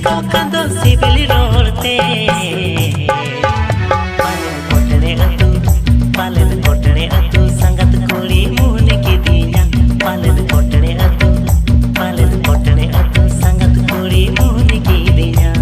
kando sibili rolte palen kotne atu sangat kuli mune kidinya palen kotne atu sangat kuli mune kidinya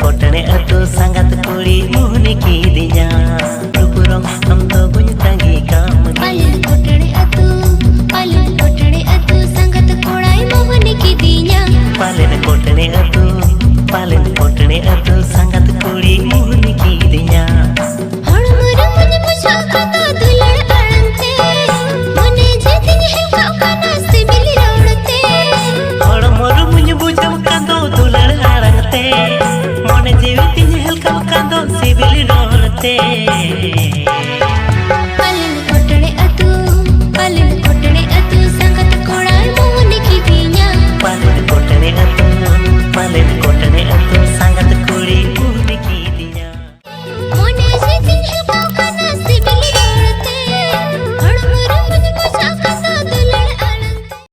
kotne atu sangat kuli mune kidinya rukurong हम तो गुन तंगी काम palen kotne atu sangat kodai mune kidinya palen kotne atu sangat kuli mune kidinya hormuru mune mucha kando dulad arante mune jetinya helka kana sibili rolte hormuru mune mucha kando dulad arante mone jetinya helka kando sibili rolte